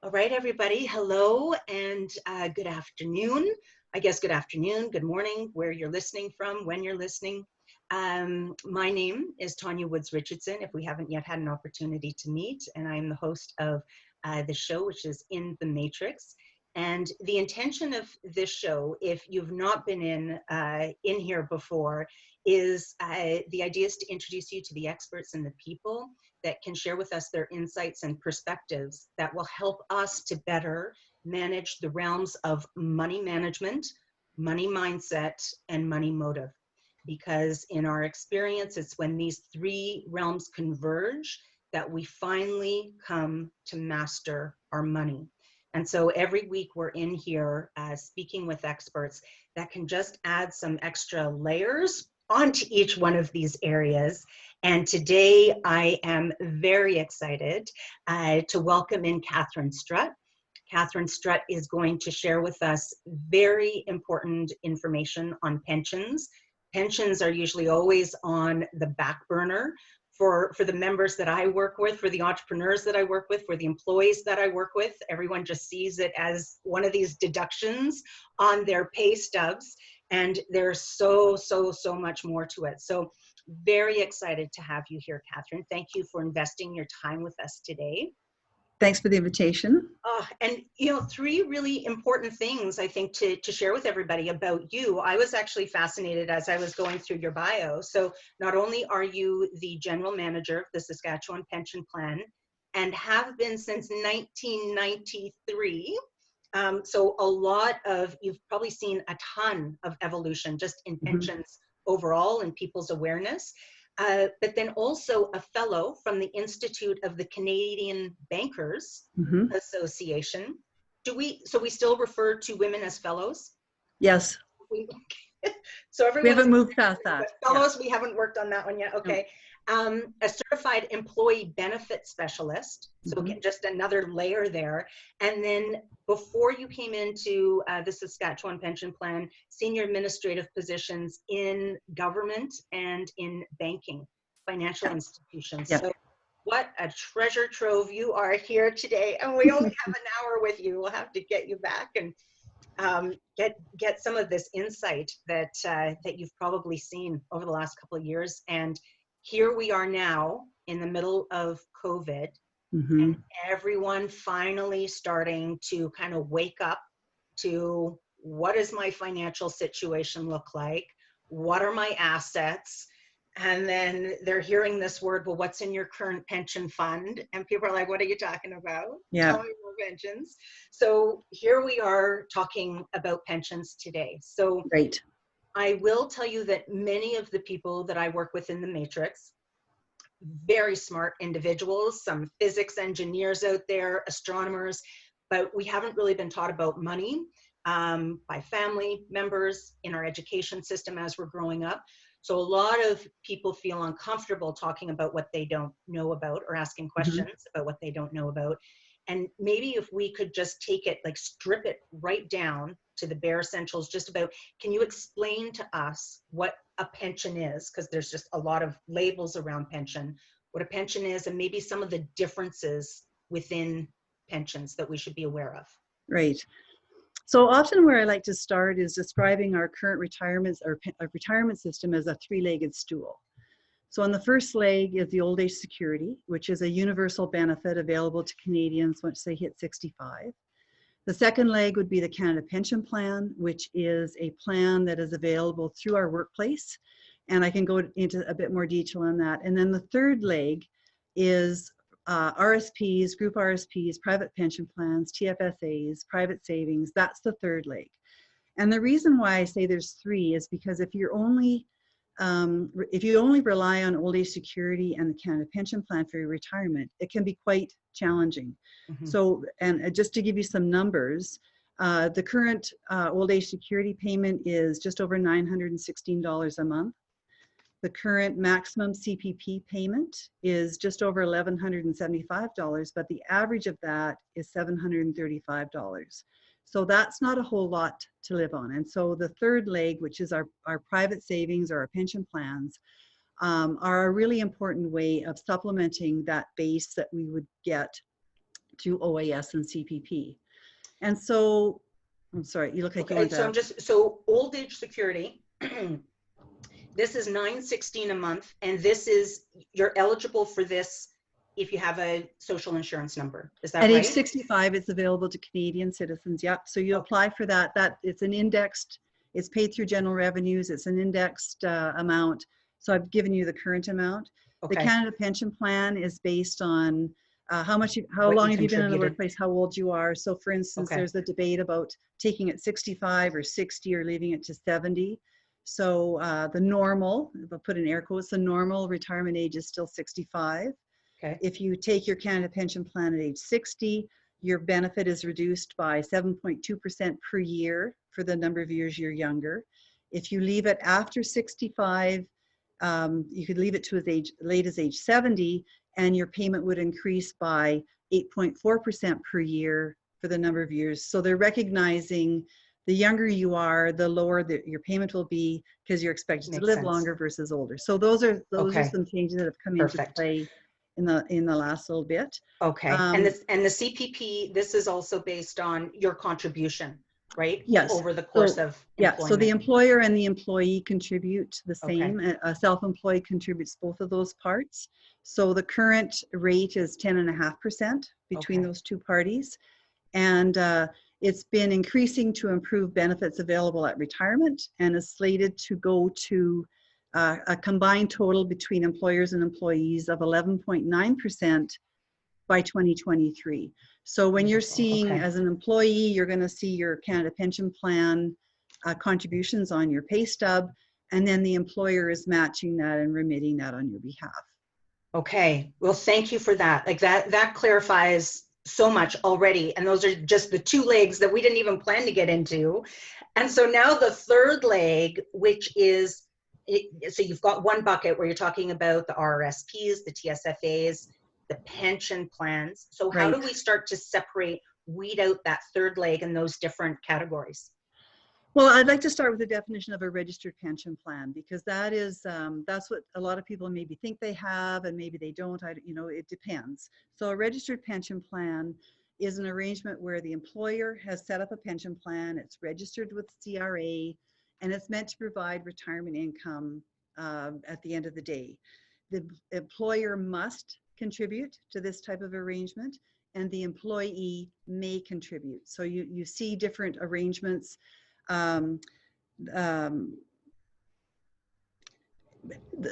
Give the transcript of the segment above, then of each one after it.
All right, everybody. Hello and good afternoon. I guess good afternoon, good morning, where you're listening from, when you're listening. My name is Tanya Woods Richardson, if we haven't yet had an opportunity to meet, and I'm the host of the show, which is In the Matrix. And the intention of this show, if you've not been in here before, is the idea is to introduce you to the experts and the people that can share with us their insights and perspectives that will help us to better manage the realms of money management, money mindset, and money motive. Because in our experience, it's when these three realms converge that we finally come to master our money. And so every week we're in here speaking with experts that can just add some extra layers onto each one of these areas. And today I am very excited to welcome in Katherine Strutt. Katherine Strutt is going to share with us very important information on pensions. Pensions are usually always on the back burner for the members that I work with, for the entrepreneurs that I work with, for the employees that I work with. Everyone just sees it as one of these deductions on their pay stubs. And there's so much more to it. So very excited to have you here, Katherine. Thank you for investing your time with us today. Thanks for the invitation. And you know, three really important things I think to share with everybody about you. I was actually fascinated as I was going through your bio. So not only are you the general manager of the Saskatchewan Pension Plan and have been since 1993, so a lot of, you've probably seen a ton of evolution just in pensions overall and people's awareness. But then also a fellow from the Institute of the Canadian Bankers Association. So we still refer to women as fellows? Yes. So everyone, we haven't moved past that. Fellows, yeah. We haven't worked on that one yet. Okay. No. A certified employee benefit specialist. So just another layer there. And then before you came into the Saskatchewan Pension Plan, senior administrative positions in government and in banking, financial institutions. So what a treasure trove you are here today. And we only have an hour with you. We'll have to get you back and get some of this insight that that you've probably seen over the last couple of years. And here we are now in the middle of COVID, and everyone finally starting to kind of wake up to what does my financial situation look like? What are my assets? And then they're hearing this word, well, what's in your current pension fund? And people are like, what are you talking about? Yeah. Tell me more pensions. So here we are talking about pensions today. So great. I will tell you that many of the people that I work with in the Matrix, very smart individuals, some physics engineers out there, astronomers, but we haven't really been taught about money by family members in our education system as we're growing up. So a lot of people feel uncomfortable talking about what they don't know about or asking questions about what they don't know about. And maybe if we could just take it, like strip it right down to the bare essentials, just about, can you explain to us what a pension is? Because there's just a lot of labels around pension, what a pension is, and maybe some of the differences within pensions that we should be aware of. Right. So often where I like to start is describing our current retirement or retirement system as a three-legged stool. So on the first leg is the old age security, which is a universal benefit available to Canadians once they hit 65. The second leg would be the Canada Pension Plan, which is a plan that is available through our workplace. And I can go into a bit more detail on that. And then the third leg is RSPs, group RSPs, private pension plans, TFSAs, private savings. That's the third leg. And the reason why I say there's three is because if you only rely on old age security and the Canada Pension Plan for your retirement, it can be quite challenging. So, and just to give you some numbers, the current old age security payment is just over $916 a month. The current maximum CPP payment is just over $1,175, but the average of that is $735. So that's not a whole lot to live on. And so the third leg, which is our private savings or our pension plans, are a really important way of supplementing that base that we would get through OAS and CPP. And so, I'm sorry, you look like you Okay, want so to. I'm just, so old age security, this is $916 a month, and this is, you're eligible for this if you have a social insurance number. Is that At age right? 65, it's available to Canadian citizens. Yep. So you Okay. apply for that. It's an indexed, it's paid through general revenues. It's an indexed amount. So I've given you the current amount. The Okay. Canada Pension Plan is based on how What long you have you been in the contributed. workplace, how old you are. So for instance, Okay. there's a debate about taking it 65 or 60 or leaving it to 70. So the normal, if I put in air quotes, the normal retirement age is still 65. Okay. If you take your Canada Pension Plan at age 60, your benefit is reduced by 7.2% per year for the number of years you're younger. If you leave it after 65, you could leave it to as late as age 70, and your payment would increase by 8.4% per year for the number of years. So they're recognizing the younger you are, the lower your payment will be, because you're expected to live longer versus older. So those are some changes that have come into play in the last little bit. Okay. And the CPP, this is also based on your contribution, right? Yes. Over the course of employment. Yeah. So the employer and the employee contribute the same. Okay. A self-employed contributes both of those parts. So the current rate is 10.5% between those two parties. And it's been increasing to improve benefits available at retirement, and is slated to go to a combined total between employers and employees of 11.9% by 2023. So when you're seeing, as an employee, you're going to see your Canada Pension Plan contributions on your pay stub, and then the employer is matching that and remitting that on your behalf. Okay. Well, thank you for that. Like that clarifies so much already. And those are just the two legs that we didn't even plan to get into. And so now the third leg, which is, so you've got one bucket where you're talking about the RRSPs, the TSFAs, the pension plans. So how do we start to separate, weed out that third leg in those different categories? Well, I'd like to start with the definition of a registered pension plan, because that is, that's what a lot of people maybe think they have, and maybe they don't. It depends. So a registered pension plan is an arrangement where the employer has set up a pension plan, it's registered with CRA, and it's meant to provide retirement income at the end of the day. The employer must contribute to this type of arrangement, and the employee may contribute. So you see different arrangements. The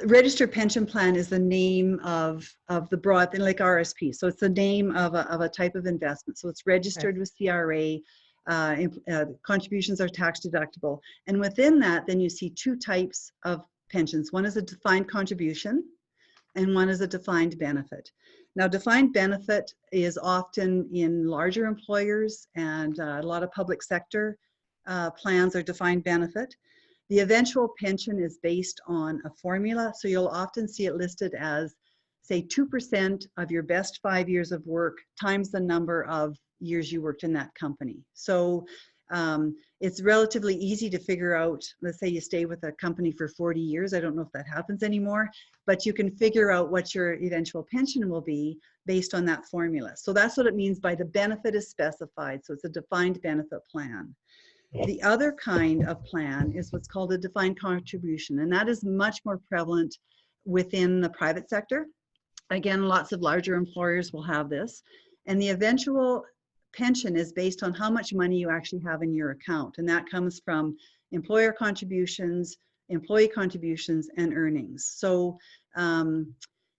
registered pension plan is the name of the broad thing, like RSP. So it's the name of a type of investment. So it's registered with CRA. Contributions are tax deductible. And within that, then you see two types of pensions. One is a defined contribution, and one is a defined benefit. Now, defined benefit is often in larger employers, and a lot of public sector plans are defined benefit. The eventual pension is based on a formula, so you'll often see it listed as, say, 2% of your best 5 years of work times the number of years you worked in that company. So it's relatively easy to figure out. Let's say you stay with a company for 40 years. I don't know if that happens anymore, but you can figure out what your eventual pension will be based on that formula. So that's what it means by the benefit is specified. So it's a defined benefit plan. The other kind of plan is what's called a defined contribution, and that is much more prevalent within the private sector. Again, lots of larger employers will have this, and the eventual pension is based on how much money you actually have in your account, and that comes from employer contributions, employee contributions, and earnings. So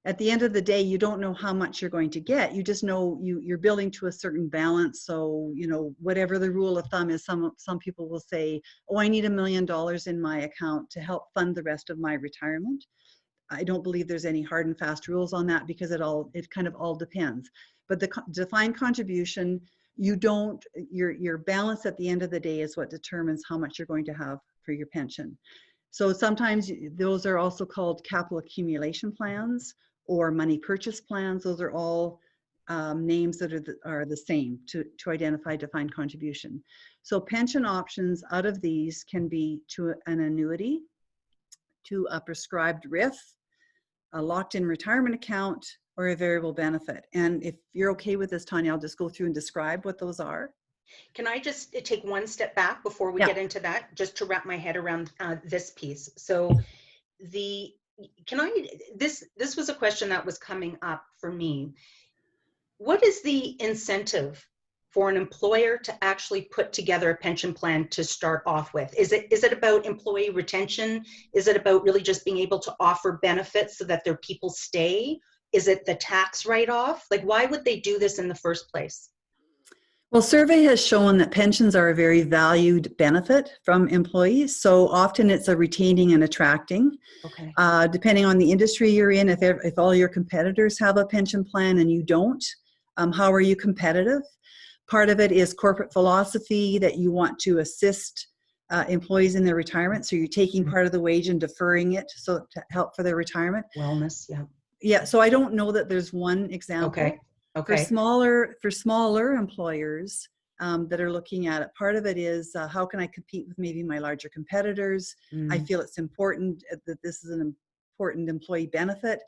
at the end of the day, you don't know how much you're going to get. You just know you're building to a certain balance. So, whatever the rule of thumb is, some people will say, oh, I need $1 million in my account to help fund the rest of my retirement. I don't believe there's any hard and fast rules on that, because it kind of all depends. But the defined contribution, your balance at the end of the day is what determines how much you're going to have for your pension. So sometimes those are also called capital accumulation plans or money purchase plans. Those are all names that are the same to identify defined contribution. So pension options out of these can be to an annuity, to a prescribed RIF, a locked-in retirement account, or a variable benefit. And if you're okay with this, Tanya, I'll just go through and describe what those are. Can I just take one step back before we Yeah. get into that, just to wrap my head around this piece? So the, this was a question that was coming up for me. What is the incentive for an employer to actually put together a pension plan to start off with? Is it about employee retention? Is it about really just being able to offer benefits so that their people stay? Is it the tax write-off? Like, why would they do this in the first place? Well, survey has shown that pensions are a very valued benefit from employees. So often it's a retaining and attracting. Okay. Depending on the industry you're in, if all your competitors have a pension plan and you don't, how are you competitive? Part of it is corporate philosophy that you want to assist employees in their retirement. So you're taking part of the wage and deferring it so to help for their retirement. Wellness, yeah. Yeah, so I don't know that there's one example. Okay. For Okay. smaller employers that are looking at it, part of it is how can I compete with maybe my larger competitors? I feel it's important that this is an important employee benefit.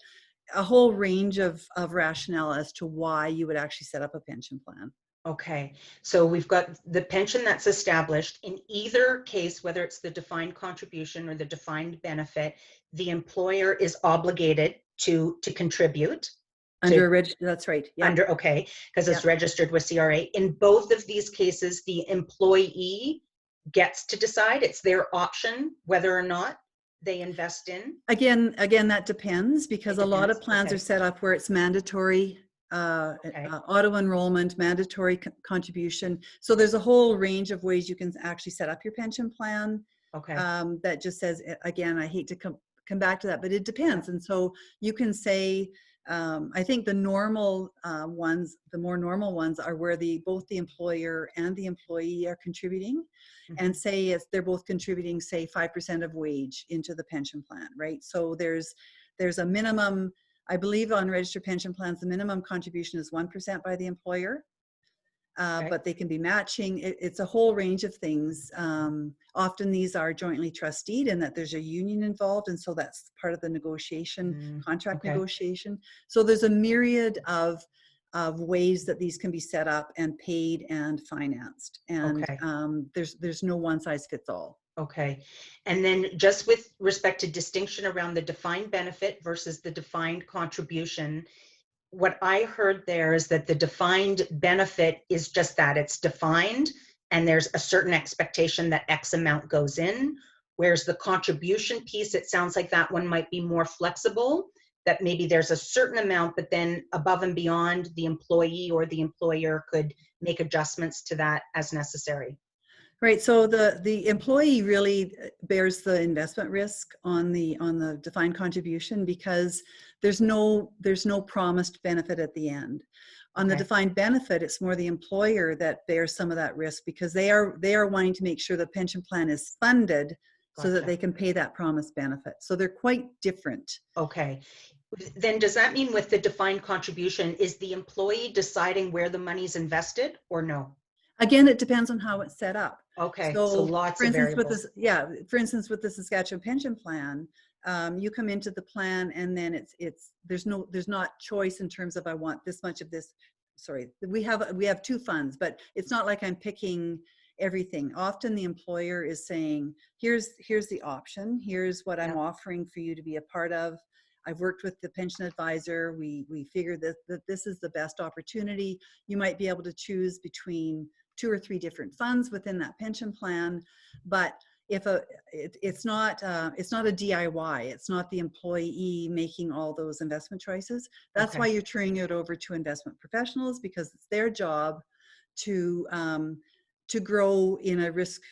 A whole range of rationale as to why you would actually set up a pension plan. Okay, so we've got the pension that's established. In either case, whether it's the defined contribution or the defined benefit, the employer is obligated to contribute. Under a register, that's right. Yeah. Okay, because it's Yeah. registered with CRA. In both of these cases, the employee gets to decide. It's their option whether or not they invest in. Again, that depends because a lot of plans Okay. are set up where it's mandatory Okay. auto enrollment, mandatory contribution. So there's a whole range of ways you can actually set up your pension plan. Okay. That just says, again, I hate to come back to that, but it depends. And so you can say, I think the normal ones, the more normal ones are where both the employer and the employee are contributing. And say if they're both contributing, say 5% of wage into the pension plan, right? So there's a minimum, I believe on registered pension plans, the minimum contribution is 1% by the employer, but they can be matching. It's a whole range of things. Often these are jointly trusteed in that there's a union involved, and so that's part of the negotiation, contract negotiation. So there's a myriad of ways that these can be set up and paid and financed, and there's no one size fits all. Okay. And then just with respect to distinction around the defined benefit versus the defined contribution, what I heard there is that the defined benefit is just that, it's defined and there's a certain expectation that X amount goes in, whereas the contribution piece, it sounds like that one might be more flexible, that maybe there's a certain amount, but then above and beyond, the employee or the employer could make adjustments to that as necessary. Right. So the employee really bears the investment risk on the defined contribution because there's no promised benefit at the end. On the defined benefit, it's more the employer that bears some of that risk because they are wanting to make sure the pension plan is funded so that they can pay that promised benefit. So they're quite different. Okay. Then does that mean with the defined contribution, is the employee deciding where the money's invested or no? Again, it depends on how it's set up. Okay, so lots of variables. For instance, with the Saskatchewan pension plan, you come into the plan and then there's not choice in terms of I want this much of this. Sorry, we have two funds, but it's not like I'm picking everything. Often the employer is saying, here's the option. Here's what I'm offering for you to be a part of. I've worked with the pension advisor. We figured that this is the best opportunity. You might be able to choose between 2 or 3 different funds within that pension plan, but if it's not a DIY, it's not the employee making all those investment choices. That's why you're turning it over to investment professionals because it's their job to grow in a risk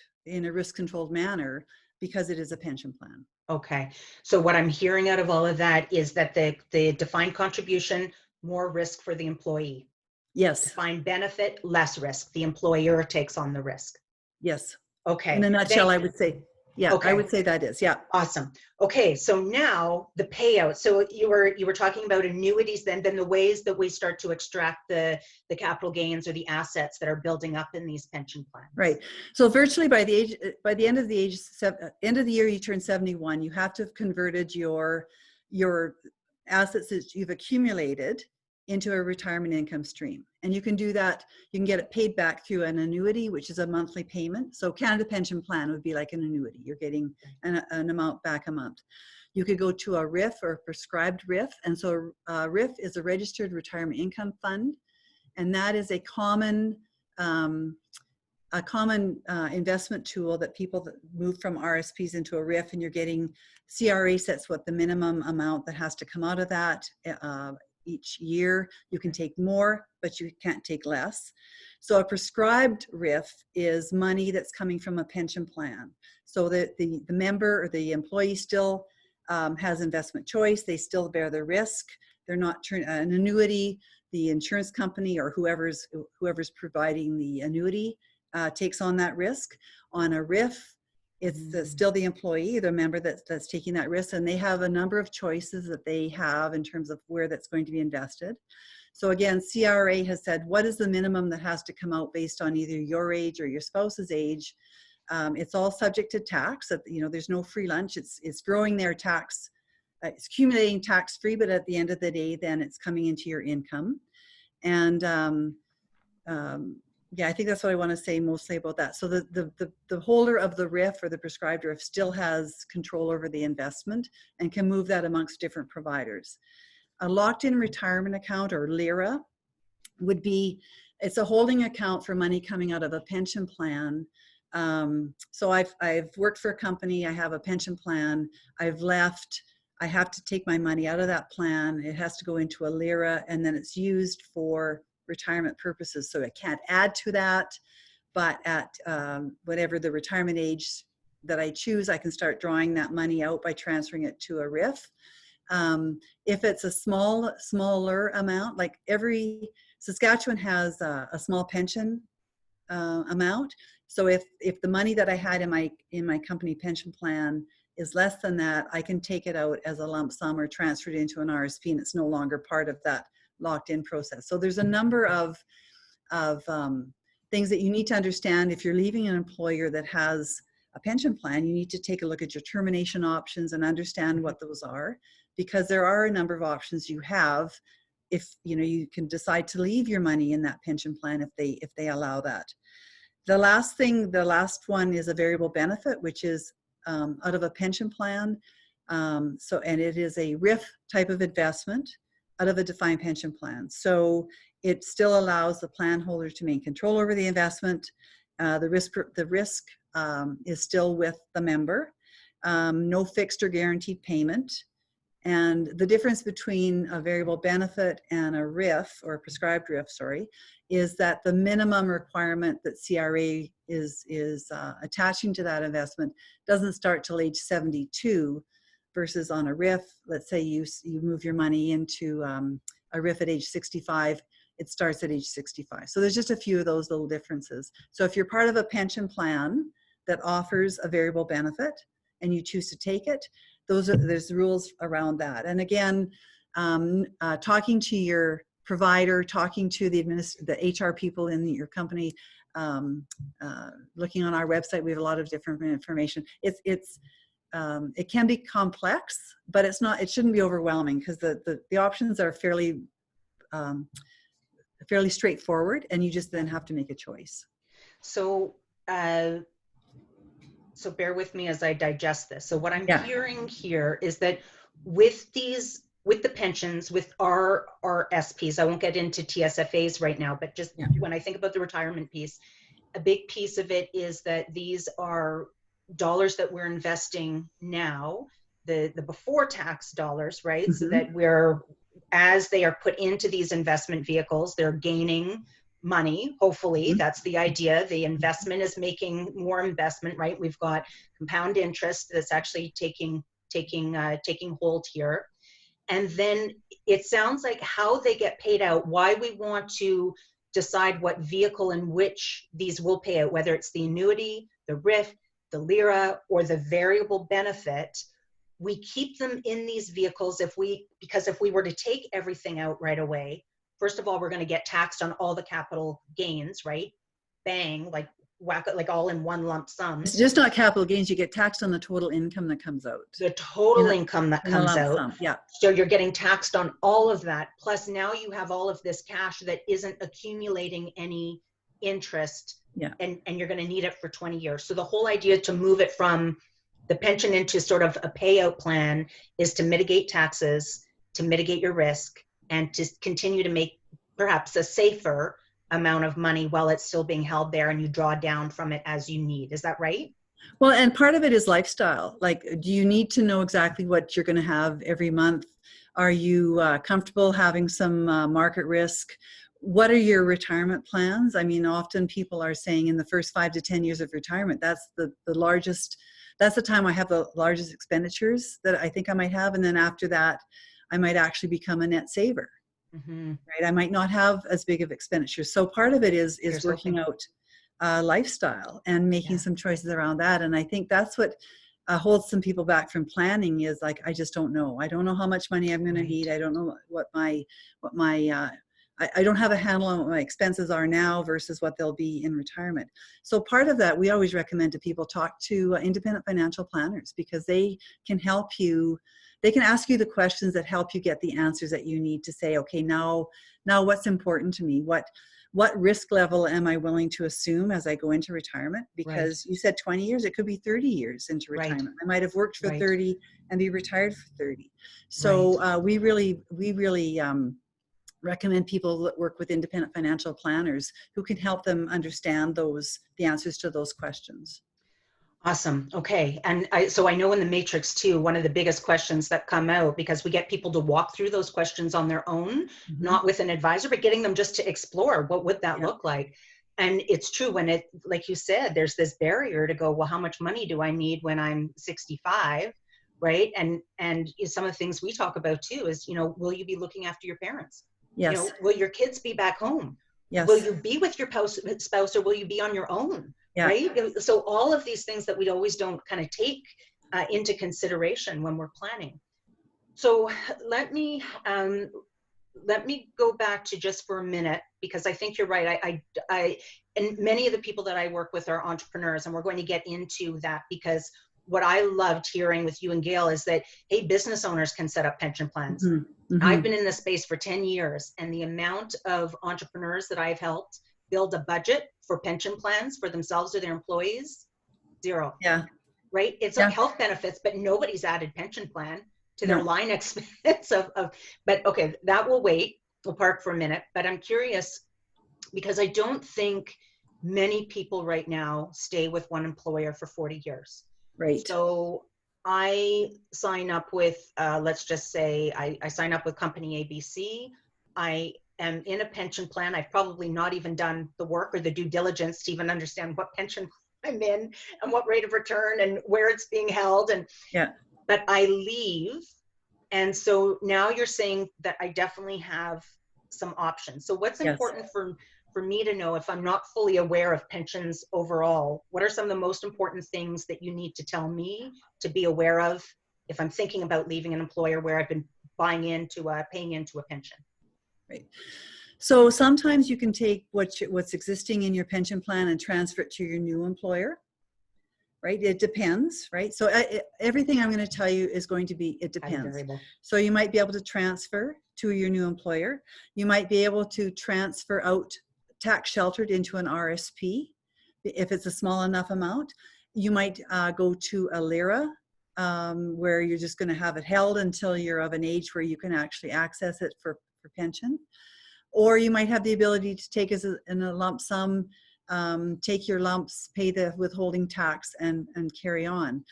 controlled manner because it is a pension plan. Okay, so what I'm hearing out of all of that is that the defined contribution, more risk for the employee. Yes. Defined benefit, less risk. The employer takes on the risk. Yes. Okay. In a nutshell, I would say, I would say that is, Awesome. Okay, so now the payout. So you were talking about annuities, then the ways that we start to extract the capital gains or the assets that are building up in these pension plans. Right. So virtually by the end of the year you turn 71, you have to have converted your assets that you've accumulated into a retirement income stream. And you can do that, you can get it paid back through an annuity, which is a monthly payment. So Canada Pension Plan would be like an annuity. You're getting an amount back a month. You could go to a RIF or a prescribed RIF. And so a RIF is a registered retirement income fund. And that is a common investment tool that people that move from RSPs into a RIF, and you're getting, CRA sets what the minimum amount that has to come out of that each year. You can take more, but you can't take less. So a prescribed RIF is money that's coming from a pension plan, so that the member or the employee still has investment choice. They still bear the risk. They're not an annuity. The insurance company or whoever's providing the annuity takes on that risk. On a RIF, it's still the employee, the member that's taking that risk, and they have a number of choices that they have in terms of where that's going to be invested. So again, CRA has said, what is the minimum that has to come out based on either your age or your spouse's age? It's all subject to tax. There's no free lunch. It's growing their tax. It's accumulating tax-free, but at the end of the day, then it's coming into your income. And yeah, I think that's what I want to say mostly about that. So the holder of the RIF or the prescribed RIF still has control over the investment and can move that amongst different providers. A locked-in retirement account, or LIRA, would be, it's a holding account for money coming out of a pension plan. So I've worked for a company, I have a pension plan, I've left, I have to take my money out of that plan, it has to go into a LIRA, and then it's used for retirement purposes. So it can't add to that, but at whatever the retirement age that I choose, I can start drawing that money out by transferring it to a RIF. If it's a smaller amount, like Saskatchewan has a small pension amount. So if the money that I had in my company pension plan is less than that, I can take it out as a lump sum or transfer it into an RSP, and it's no longer part of that locked-in process. So there's a number of things that you need to understand. If you're leaving an employer that has a pension plan, you need to take a look at your termination options and understand what those are, because there are a number of options you have. If you can decide to leave your money in that pension plan if they allow that. The last one is a variable benefit, which is out of a pension plan. And it is a RIF type of investment out of a defined pension plan. So it still allows the plan holder to maintain control over the investment. The risk is still with the member. No fixed or guaranteed payment. And the difference between a variable benefit and a RIF, or a prescribed RIF, is that the minimum requirement that CRA is attaching to that investment doesn't start till age 72, versus on a RIF, let's say you move your money into a RIF at age 65, it starts at age 65. So there's just a few of those little differences. So if you're part of a pension plan that offers a variable benefit and you choose to take it, there's rules around that. And again, talking to your provider, talking to the HR people in your company, looking on our website, we have a lot of different information. It can be complex, but it shouldn't be overwhelming, because the options are fairly straightforward, and you just then have to make a choice. So bear with me as I digest this. So what I'm hearing here is that with the pensions, with our SPs, I won't get into TSFAs right now, but just when I think about the retirement piece, a big piece of it is that these are dollars that we're investing now, the before tax dollars, right? Mm-hmm. So that as they are put into these investment vehicles, they're gaining money, hopefully. Mm-hmm. That's the idea. The investment is making more investment, right? We've got compound interest that's actually taking hold here. And then it sounds like how they get paid out, why we want to decide what vehicle in which these will pay out, whether it's the annuity, the RIF, the LIRA, or the variable benefit. We keep them in these vehicles because if we were to take everything out right away, first of all, we're going to get taxed on all the capital gains, right? Bang, like whack it like all in one lump sum. It's just not capital gains. You get taxed on the total income that comes out. The total income that In a comes lump out. sum. Yeah. So you're getting taxed on all of that. Plus now you have all of this cash that isn't accumulating any interest. Yeah. And you're going to need it for 20 years. So the whole idea to move it from the pension into sort of a payout plan is to mitigate taxes, to mitigate your risk, and to continue to make perhaps a safer amount of money while it's still being held there, and you draw down from it as you need. Is that right? Well, and part of it is lifestyle. Like, do you need to know exactly what you're going to have every month? Are you comfortable having some market risk? What are your retirement plans? I mean, often people are saying in the first 5 to 10 years of retirement, that's the largest, that's the time I have the largest expenditures that I think I might have. And then after that, I might actually become a net saver. Mm-hmm. Right? I might not have as big of expenditures. So part of it is working out lifestyle and making some choices around that. And I think that's what holds some people back from planning is like, I just don't know. I don't know how much money I'm going to need. I don't know what my I don't have a handle on what my expenses are now versus what they'll be in retirement. So part of that, we always recommend to people talk to independent financial planners because they can help you. They can ask you the questions that help you get the answers that you need to say, okay, now what's important to me? What risk level am I willing to assume as I go into retirement? Because you said 20 years, it could be 30 years into retirement. I might have worked for 30 and be retired for 30. So we really recommend people that work with independent financial planners who can help them understand the answers to those questions. Awesome. Okay. And so I know in the matrix too, one of the biggest questions that come out, because we get people to walk through those questions on their own, not with an advisor, but getting them just to explore what would that look like. And it's true when it, like you said, there's this barrier to go, well, how much money do I need when I'm 65? Right. And some of the things we talk about too is, will you be looking after your parents? Yes. Will your kids be back home? Yes. Will you be with your spouse or will you be on your own? Right? So all of these things that we always don't kind of take into consideration when we're planning. So let me go back to just for a minute, because I think you're right. And many of the people that I work with are entrepreneurs, and we're going to get into that, because what I loved hearing with you and Gail is that, hey, business owners can set up pension plans. I've been in this space for 10 years, and the amount of entrepreneurs that I've helped build a budget for pension plans for themselves or their employees, zero. Yeah. Right? It's like health benefits, but nobody's added pension plan to their line expense but okay, that will wait. We'll park for a minute, but I'm curious because I don't think many people right now stay with one employer for 40 years. Right. So I sign up with, let's just say I sign up with company ABC. I am in a pension plan. I've probably not even done the work or the due diligence to even understand what pension I'm in and what rate of return and where it's being held. But I leave. And so now you're saying that I definitely have some options. So what's important for me to know if I'm not fully aware of pensions overall? What are some of the most important things that you need to tell me to be aware of if I'm thinking about leaving an employer where I've been paying into a pension? Right. So sometimes you can take what's existing in your pension plan and transfer it to your new employer. Right? It depends, right? So everything I'm going to tell you is going to be, it depends. So you might be able to transfer to your new employer. You might be able to transfer out tax sheltered into an RSP if it's a small enough amount. You might go to a LIRA where you're just going to have it held until you're of an age where you can actually access it for pension. Or you might have the ability to take as in a lump sum, take your lumps, pay the withholding tax, and carry on.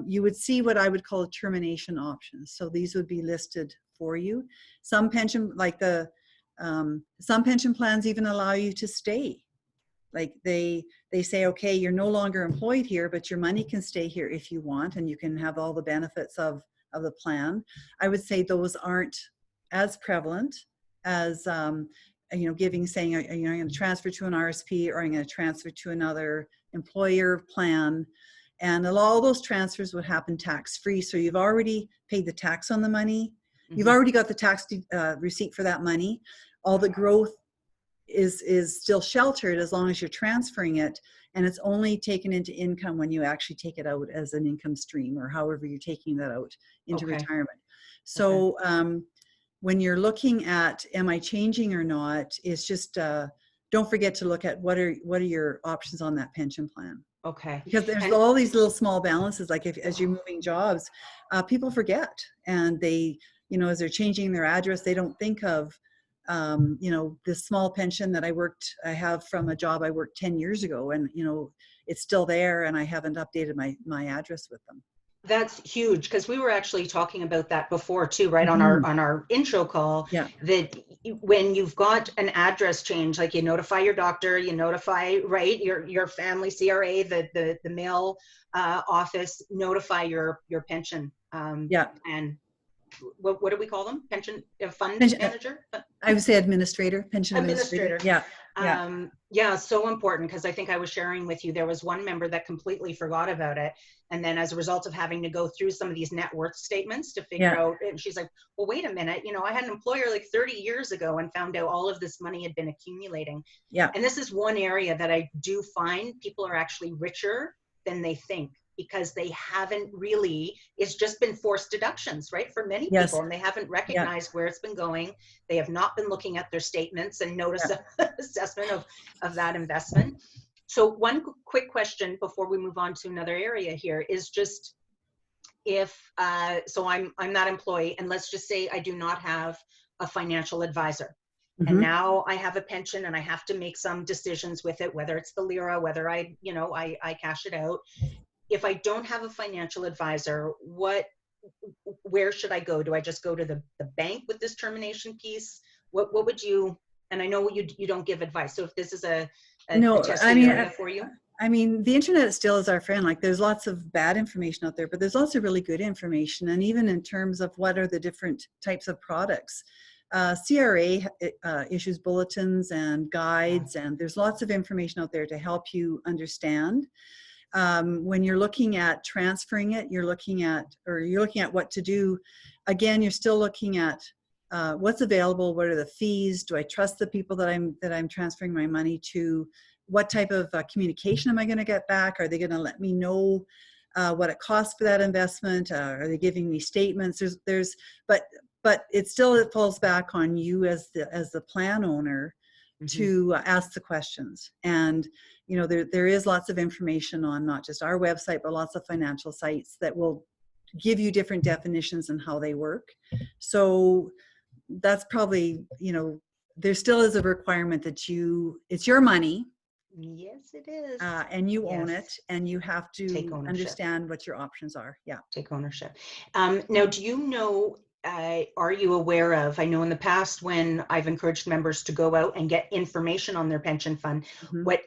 You would see what I would call a termination options. So these would be listed for you. Some pension, like some pension plans even allow you to stay. Like they say, okay, you're no longer employed here, but your money can stay here if you want, and you can have all the benefits of the plan. I would say those aren't as prevalent as saying, I'm going to transfer to an RSP or I'm going to transfer to another employer plan. And all those transfers would happen tax-free. So you've already paid the tax on the money. You've already got the tax receipt for that money. All the growth is still sheltered as long as you're transferring it, and it's only taken into income when you actually take it out as an income stream, or however you're taking that out into Okay. retirement. So when you're looking at am I changing or not, it's just don't forget to look at what are your options on that pension plan. Okay. Because there's And all these little small balances, like as you're moving jobs, people forget, and they, as they're changing their address, they don't think of, this small pension that I have from a job I worked 10 years ago, and, it's still there, and I haven't updated my address with them. that's huge, because we were actually talking about that before too, right? Mm-hmm. On our intro call, Yeah. that when you've got an address change, like you notify your doctor, you notify, right, your family CRA, the mail office, notify your pension. Yeah. And what do we call them? Pension fund Pension, manager? I would say administrator, pension administrator. Administrator. Yeah. Yeah, so important, because I think I was sharing with you, there was one member that completely forgot about it. And then as a result of having to go through some of these net worth statements to figure Yeah. out, and she's like, well, wait a minute, I had an employer like 30 years ago and found out all of this money had been accumulating. Yeah. And this is one area that I do find people are actually richer than they think, because they haven't really, it's just been forced deductions, right? For many Yes. people, and they haven't recognized where it's been going. They have not been looking at their statements and notice assessment of that investment. So one quick question before we move on to another area here is just, if, so I'm that employee, and let's just say I do not have a financial advisor. Mm-hmm. And now I have a pension and I have to make some decisions with it, whether it's the LIRA, whether I cash it out. If I don't have a financial advisor, where should I go? Do I just go to the bank with this termination piece? What would you, and I know you don't give advice, so if this is a testing area for you. I mean, the internet still is our friend. Like, there's lots of bad information out there, but there's lots of really good information. And even in terms of what are the different types of products, CRA issues bulletins and guides, and there's lots of information out there to help you understand. When you're looking at transferring it, you're looking at what to do. Again, you're still looking at what's available, what are the fees, do I trust the people that I'm transferring my money to, what type of communication am I going to get back, are they going to let me know what it costs for that investment, are they giving me statements, but it falls back on you as the plan owner to ask the questions. And there is lots of information on not just our website, but lots of financial sites that will give you different definitions and how they work. So that's probably, there still is a requirement that it's your money. Yes, it is. And you own it, and you have to understand what your options are. Yeah. Take ownership. Now, do you know, are you aware of, I know in the past when I've encouraged members to go out and get information on their pension fund, what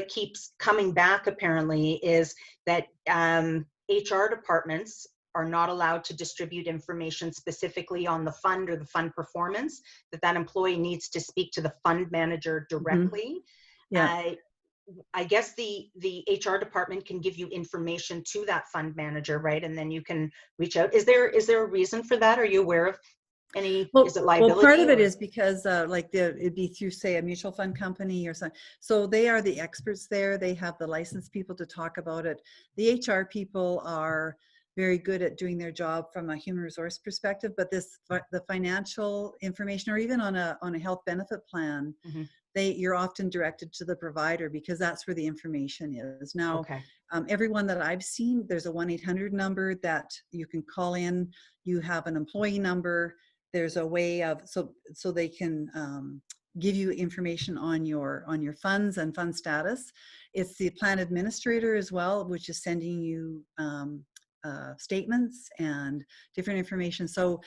keeps coming back apparently is that HR departments are not allowed to distribute information specifically on the fund or the fund performance, that employee needs to speak to the fund manager directly. Yeah. I guess the HR department can give you information to that fund manager, right? And then you can reach out. Is there a reason for that? Are you aware of any, is it liability? Well, part of it is because it'd be through, say, a mutual fund company or something. So they are the experts there. They have the licensed people to talk about it. The HR people are very good at doing their job from a human resource perspective, but the financial information, or even on a health benefit plan, you're often directed to the provider, because that's where the information is. Now, everyone that I've seen, there's a 1-800 number that you can call in. You have an employee number. There's a way of, so they can give you information on your funds and fund status. It's the plan administrator as well, which is sending you statements and different information. So,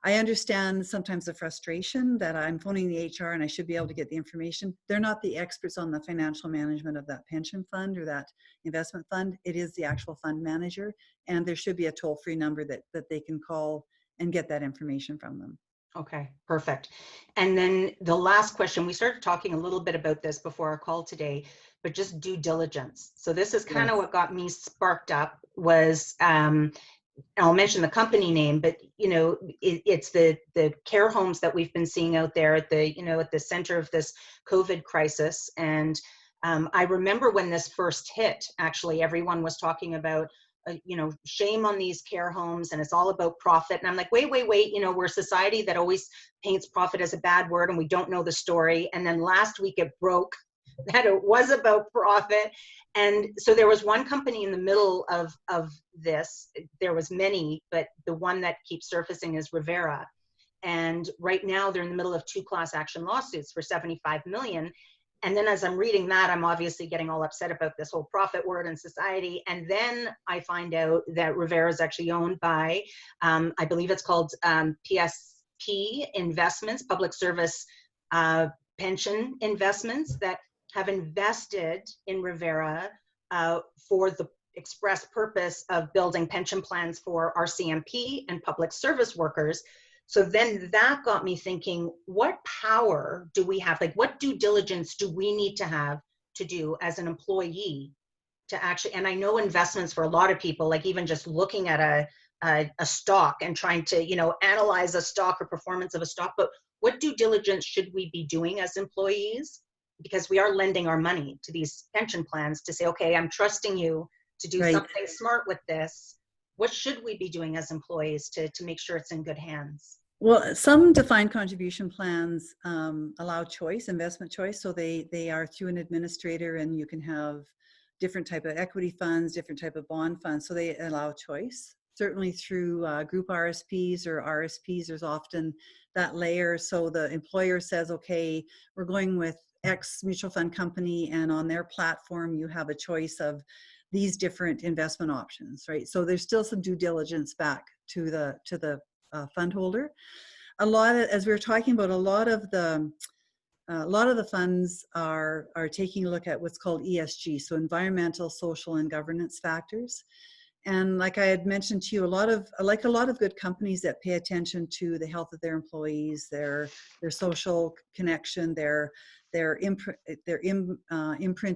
I understand sometimes the frustration that I'm phoning the HR and I should be able to get the information. They're not the experts on the financial management of that pension fund or that investment fund. It is the actual fund manager, and there should be a toll-free number that they can call and get that information from them. Okay, perfect. And then the last question, we started talking a little bit about this before our call today, but just due diligence. So this is kind of what got me sparked up, was I'll mention the company name, but it's the care homes that we've been seeing out there at the at the center of this COVID crisis. And I remember when this first hit, actually, everyone was talking about shame on these care homes, and it's all about profit. And I'm like, wait, we're a society that always paints profit as a bad word, and we don't know the story. And then last week it broke that it was about profit. And so there was one company in the middle of this. There was many, but the one that keeps surfacing is Rivera. And right now they're in the middle of 2 class action lawsuits for 75 million. And then as I'm reading that, I'm obviously getting all upset about this whole profit word in society. And then I find out that Rivera is actually owned by, I believe it's called PSP Investments, Public Service Pension Investments, that have invested in Rivera for the express purpose of building pension plans for RCMP and public service workers. So then that got me thinking, what power do we have? Like, what due diligence do we need to have to do as an employee to actually, and I know investments for a lot of people, like even just looking at a stock and trying to, analyze a stock or performance of a stock, but what due diligence should we be doing as employees? Because we are lending our money to these pension plans to say, okay, I'm trusting you to do Right. something smart with this. What should we be doing as employees to make sure it's in good hands? Well, some defined contribution plans allow choice, investment choice. So they are through an administrator, and you can have different type of equity funds, different type of bond funds. So they allow choice. Certainly through group RSPs or RSPs, there's often that layer. So the employer says, okay, we're going with X mutual fund company, and on their platform, you have a choice of these different investment options, right? So there's still some due diligence back to the fund holder. A lot of, as we were talking about, a lot of the funds are taking a look at what's called ESG, so environmental, social, and governance factors. And like I had mentioned to you, a lot of good companies that pay attention to the health of their employees, their social connection, their imprint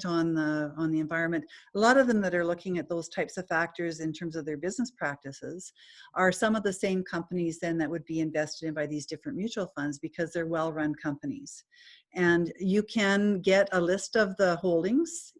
on the environment. A lot of them that are looking at those types of factors in terms of their business practices are some of the same companies then that would be invested in by these different mutual funds, because they're well-run companies. And you can get a list of the holdings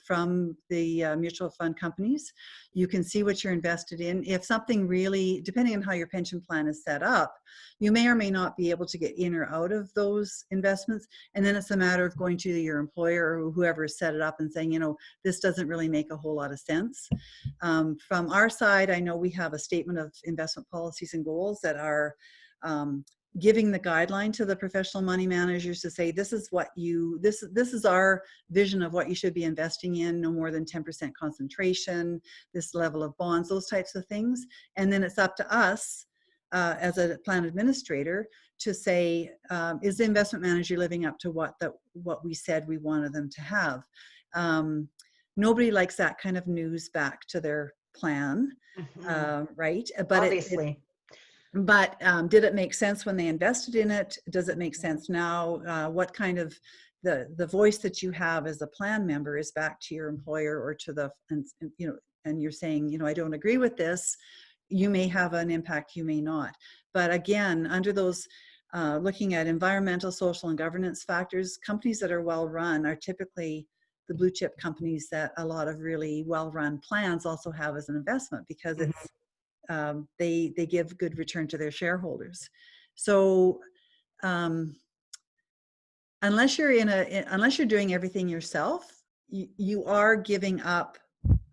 from the mutual fund companies. You can see what you're invested in. If something really, depending on how your pension plan is set up, you may or may not be able to get in or out of those investments. And then it's a matter of going to your employer or whoever set it up and saying, this doesn't really make a whole lot of sense. From our side, I know we have a statement of investment policies and goals that are giving the guideline to the professional money managers to say, this is our vision of what you should be investing in, no more than 10% concentration, this level of bonds, those types of things. And then it's up to us as a plan administrator to say, is the investment manager living up to what we said we wanted them to have? Nobody likes that kind of news back to their plan, right? But obviously. But did it make sense when they invested in it? Does it make sense now? What kind of the voice that you have as a plan member is back to your employer or to the, and you're saying, I don't agree with this. You may have an impact, you may not. But again, under those looking at environmental, social, and governance factors, companies that are well run are typically the blue chip companies that a lot of really well run plans also have as an investment, because it's they give good return to their shareholders. So unless you're doing everything yourself, you are giving up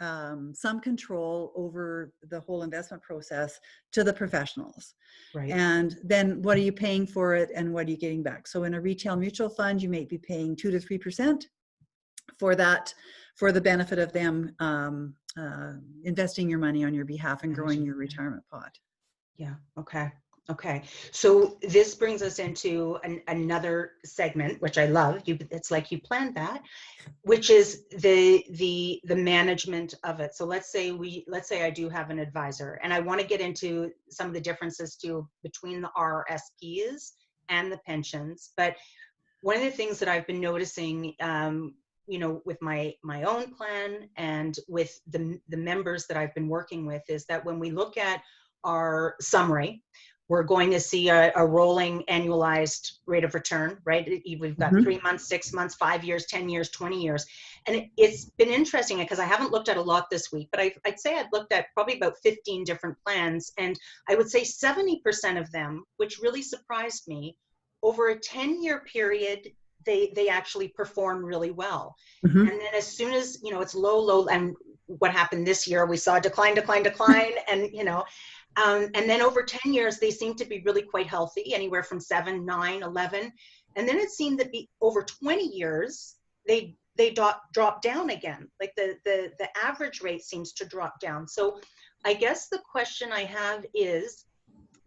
some control over the whole investment process to the professionals. Right. And then what are you paying for it, and what are you getting back? So in a retail mutual fund, you may be paying 2 to 3% for that, for the benefit of them investing your money on your behalf and growing your retirement pot. Yeah. Okay. So this brings us into another segment, which I love. It's like you planned that, which is the management of it. So let's say I do have an advisor, and I want to get into some of the differences too between the RSPs and the pensions. But one of the things that I've been noticing you know, with my own plan and with the members that I've been working with, is that when we look at our summary, we're going to see a rolling annualized rate of return, right? We've got 3 months, 6 months, 5 years, 10 years, 20 years. And it's been interesting because I haven't looked at a lot this week, but I'd say I've looked at probably about 15 different plans. And I would say 70% of them, which really surprised me, over a 10-year period, they actually perform really well. Mm-hmm. And then as soon as, you know, it's low, and what happened this year, we saw decline, and, you know, and then over 10 years, they seem to be really quite healthy, anywhere from 7, 9, 11. And then it seemed to be over 20 years, they drop down again. Like the average rate seems to drop down. So I guess the question I have is,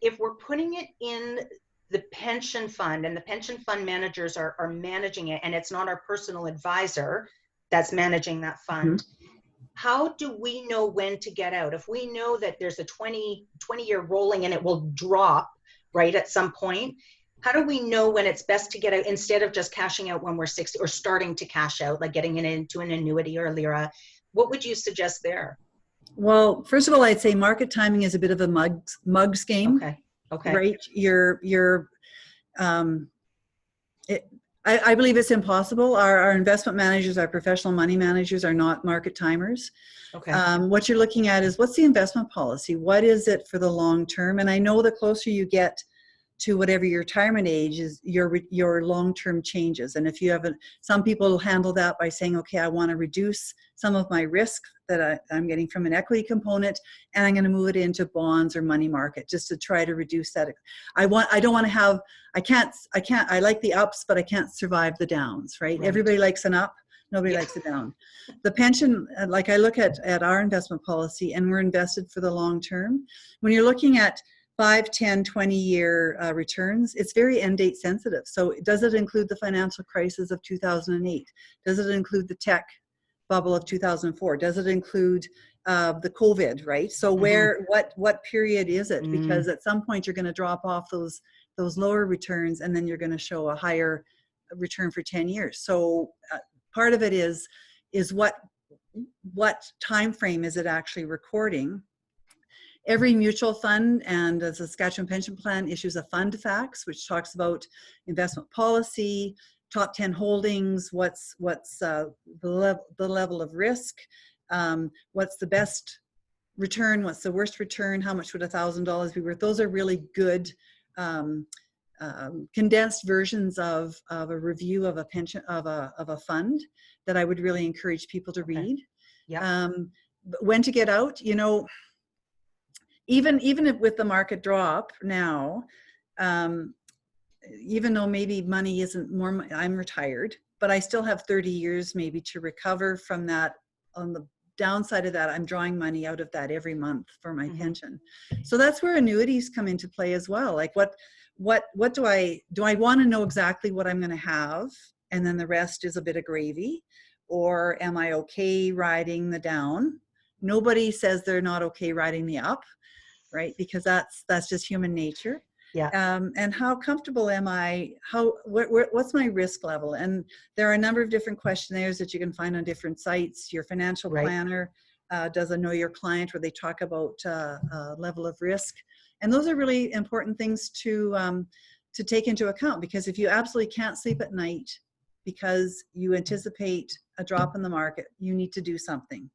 if we're putting it in the pension fund and the pension fund managers are managing it, and it's not our personal advisor that's managing that fund, how do we know when to get out? If we know that there's a 20-year rolling and it will drop, right, at some point, how do we know when it's best to get out instead of just cashing out when we're 60 or starting to cash out, like getting it into an annuity or a LIRA? What would you suggest there? Well, first of all, I'd say market timing is a bit of a mug's game. Okay. Right. I believe it's impossible. Our investment managers, our professional money managers are not market timers. Okay. What you're looking at is, what's the investment policy? What is it for the long term? And I know the closer you get to whatever your retirement age is, your long-term changes. And if you have some people handle that by saying, okay, I want to reduce some of my risk that I'm getting from an equity component, and I'm going to move it into bonds or money market just to try to reduce that. I like the ups, but I can't survive the downs, right? Everybody likes an up. Nobody likes a down. The pension, like I look at our investment policy, and we're invested for the long term. When you're looking at 5, 10, 20-year returns, it's very end date sensitive. So does it include the financial crisis of 2008? Does it include the tech bubble of 2004? Does it include the COVID, right? So what period is it? Because at some point you're going to drop off those lower returns, and then you're going to show a higher return for 10 years. So part of it is what time frame is it actually recording? Every mutual fund and the Saskatchewan Pension Plan issues a fund facts, which talks about investment policy, top 10 holdings, what's the level of risk, what's the best return, what's the worst return, how much would $1,000 be worth. Those are really good condensed versions of a review of a pension of a fund that I would really encourage people to read. Yeah. When to get out, you know. Even if with the market drop now, even though maybe money isn't more, I'm retired, but I still have 30 years maybe to recover from that. On the downside of that, I'm drawing money out of that every month for my pension. So that's where annuities come into play as well. Like what do I want to know exactly what I'm going to have, and then the rest is a bit of gravy, or am I okay riding the down? Nobody says they're not okay riding the up, right? Because that's just human nature. Yeah. And how comfortable am I? What's my risk level? And there are a number of different questionnaires that you can find on different sites. Your financial planner does a Know Your Client, where they talk about level of risk. And those are really important things to take into account, because if you absolutely can't sleep at night because you anticipate a drop in the market, you need to do something.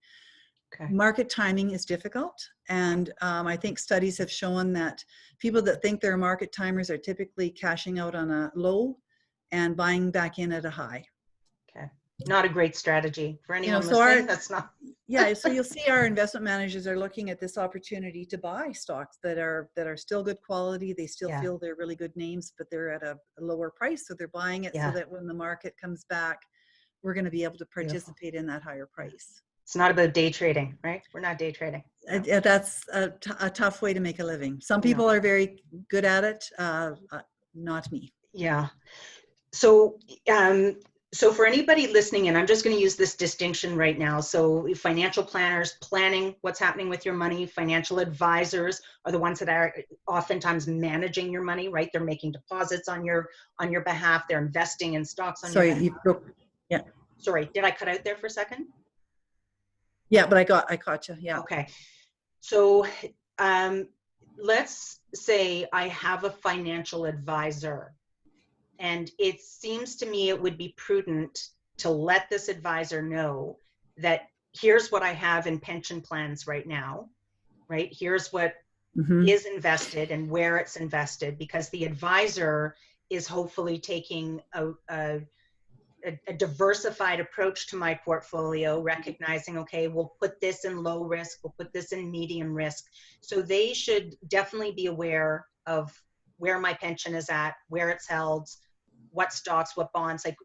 Okay. Market timing is difficult, and I think studies have shown that people that think they're market timers are typically cashing out on a low and buying back in at a high. Okay, not a great strategy for anyone listening. That's not. Yeah, so you'll see our investment managers are looking at this opportunity to buy stocks that are still good quality. They still feel they're really good names, but they're at a lower price, so they're buying it so that when the market comes back, we're going to be able to participate in that higher price. It's not about day trading, right? We're not day trading. No. That's a tough way to make a living. Some people are very good at it, not me. Yeah. So, so for anybody listening in, I'm just going to use this distinction right now. So financial planners planning what's happening with your money. Financial advisors are the ones that are oftentimes managing your money, right? They're making deposits on your behalf. They're investing in stocks on your behalf. You broke. Yeah. Sorry, did I cut out there for a second? Yeah, but I caught you. Yeah. Okay. So um, let's say I have a financial advisor, and it seems to me it would be prudent to let this advisor know that here's what I have in pension plans right now, right? Here's what Hmm. is invested and where it's invested, because the advisor is hopefully taking a diversified approach to my portfolio, recognizing, okay, we'll put this in low risk, we'll put this in medium risk. So they should definitely be aware of where my pension is at, where it's held, what stocks, what bonds, like,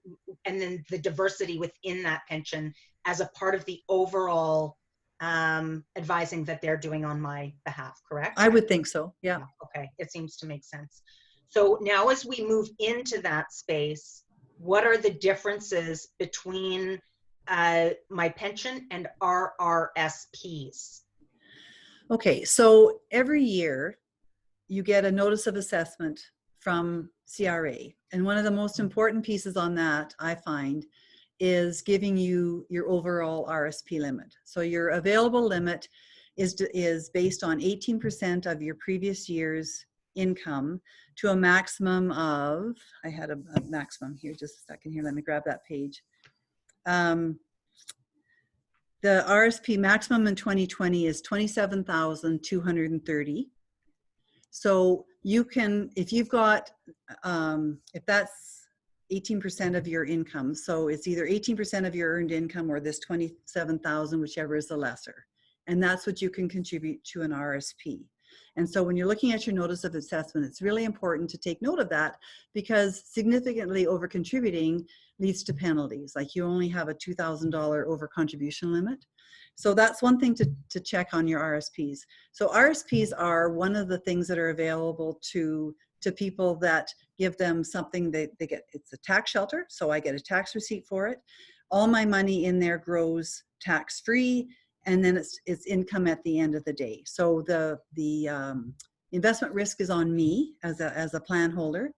and then the diversity within that pension as a part of the overall advising that they're doing on my behalf, correct? I would think so. Yeah. Yeah, okay, it seems to make sense. So now as we move into that space, what are the differences between my pension and RRSPs? Okay. So every year you get a notice of assessment from CRA. And one of the most important pieces on that, I find, is giving you your overall RSP limit. So your available limit is based on 18% of your previous year's income to a maximum of, I had a maximum here, just a second here, let me grab that page. The RSP maximum in 2020 is 27,230. So you can, if you've got, if that's 18% of your income, so it's either 18% of your earned income or this 27,000, whichever is the lesser. And that's what you can contribute to an RSP. And so when you're looking at your notice of assessment, it's really important to take note of that, because significantly over contributing leads to penalties. Like you only have a $2,000 over contribution limit. So that's one thing to check on your RSPs. So RSPs are one of the things that are available to people that give them something they get. It's a tax shelter, so I get a tax receipt for it. All my money in there grows tax-free, and then it's income at the end of the day. So the investment risk is on me as a plan holder.